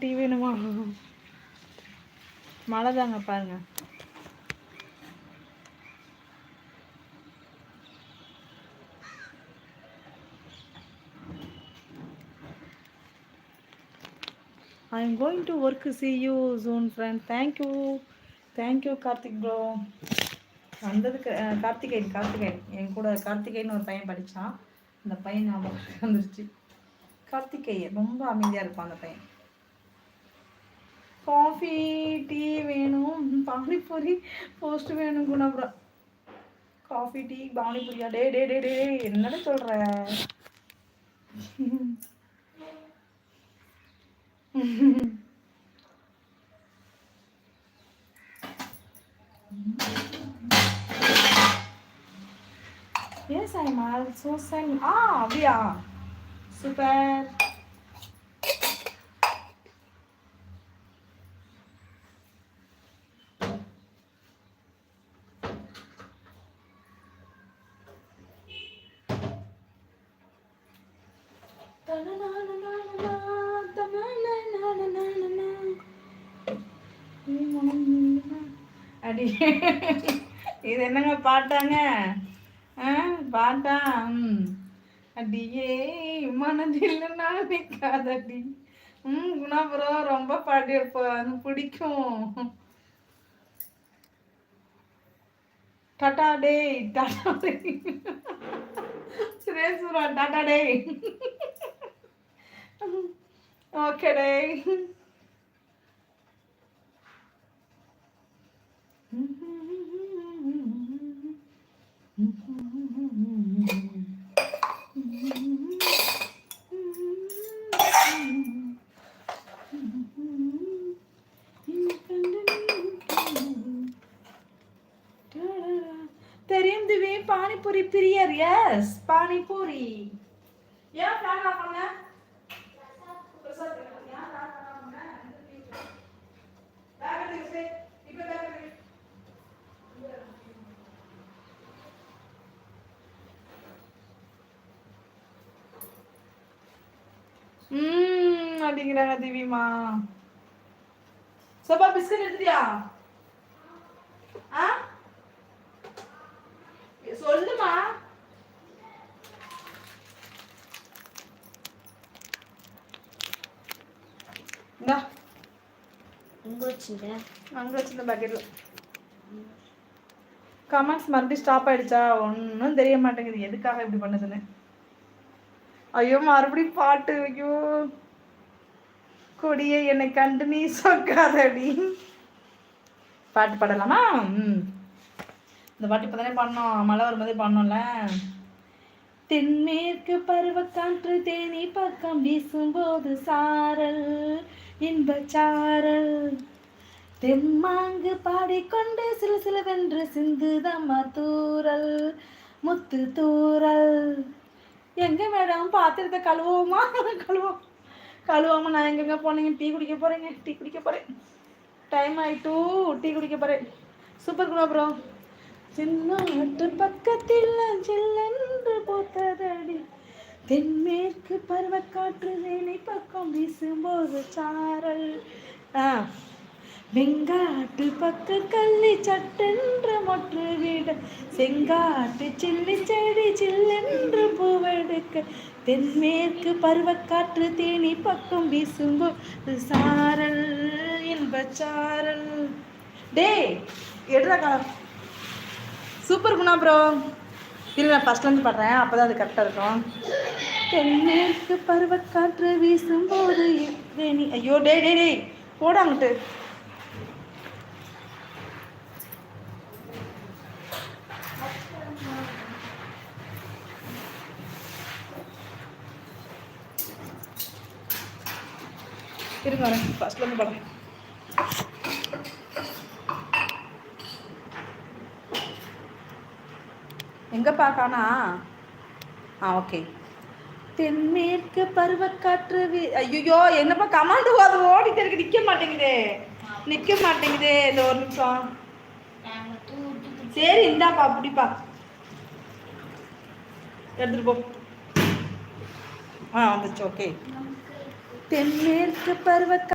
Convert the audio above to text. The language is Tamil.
டீ வேணுமா? மழை தாங்க பாருங்க. I am going to work. See you soon, friend. Thank you, Karthik bro. வந்ததுக்கு கார்த்திகேயன் என் கூட கார்த்திகேயன் ஒரு பையன் படித்தான். அந்த பையன் ஞாபகம் வந்துருச்சு. கார்த்திகேயன் ரொம்ப அமைதியாக இருப்பான் அந்த பையன். காஃபி டீ வேணும், பானிபூரி போஸ்ட் வேணும் குணபுரம். Coffee tea பானிபூரியா? டே டே டே டே என்னடா சொல்ற? Yes, I'm also sending. அப்படியா? சூப்பர். அடி இது என்னங்க பாட்டாங்க? பாட்டா? அடியே மனதில் நிக்காதடி. குணாபுரம் ரொம்ப பாட்டு பிடிக்கும். டாடா டே டாடா டே சுரேஸ்வரா டாடா டே. ஓகே டே. தெரியும் திவி, பானிபூரி பிரியர். எஸ், பானிபூரி. ஏன் ஃபேன் ஆஃப் பண்ண? அப்படிங்கிறாங்க திவிமா. சோபா பிஸ்கட் எடுத்துட்டியா? சொல்லுமா. அங்க வச்சிருந்த பக்கெட்ல. கமெண்ட்ஸ் மறுபடியும் ஸ்டாப் ஆயிடுச்சா? ஒன்றும் தெரிய மாட்டேங்குது எதுக்காக இப்படி பண்ணுதுன்னு. ஐயோ மறுபடியும் பாட்டு. ஐயோ கொடியே என்னை கண்டு நீ சொக்காதடி. பாட்டு பாடலாமா? இந்த பாட்டு இப்பதானே பண்ணோம், மழை வரும்போதே பண்ணோம்ல. தென்மேற்கு பருவக்காற்று தேனி பக்கம் வீசும்போது சாரல் இன்பச்சாரல் தெம்மாங்கு பாடிக்கொண்டு சில சிலவென்று சிந்துதம்மா தூரல் முத்து தூரல். எங்க மேடம் பாத்திரத்தை கழுவோமா? கழுவாம நான் எங்கெங்க போனீங்க? டீ குடிக்க போறேன். டைம் ஆயிட்டு டீ குடிக்க போறேன். Super Guna bro. சின்னாட்டு பக்கத்தில் சில்லென்று போத்ததடி தென்மேற்கு பருவக்காற்று வேலை பக்கம் வீசும்போது சாரல். வெங்காட்டு பக்க கள்ளி சட்டென்ற மொற்று வீட செங்காட்டு சில்லி செடி சில்லென்று பூவெடுக்க தென்மேற்கு பருவக்காற்று தேனி பக்கம் வீசும்போது சாரல் இன்பச்சாரல். டே எடுறா காலம். Super Guna bro. இல்லை நான் ஃபஸ்ட்லேருந்து பாடுறேன், அப்போ தான் அது கரெக்டாக இருக்கும். தென்மேற்கு பருவக்காற்று வீசும்போது நீ. ஐயோ டே டே டே போடாங்கிட்டு. இருங்க வரேன், ஃபஸ்ட்லேருந்து பாடுறேன். எங்கே பார்க்கானா? ஓகே. தென்மேற்கு பருவக்காற்று ஐயோ என்னப்பா கமாண்டு அது ஓடிட்டு இருக்கு, நிற்க மாட்டேங்குதே. இந்த ஒரு நிமிஷம். சரி இந்தாப்பா அப்படிப்பா எடுத்துட்டு போ. வந்துச்சு. ஓகே தென்மேற்கு பருவ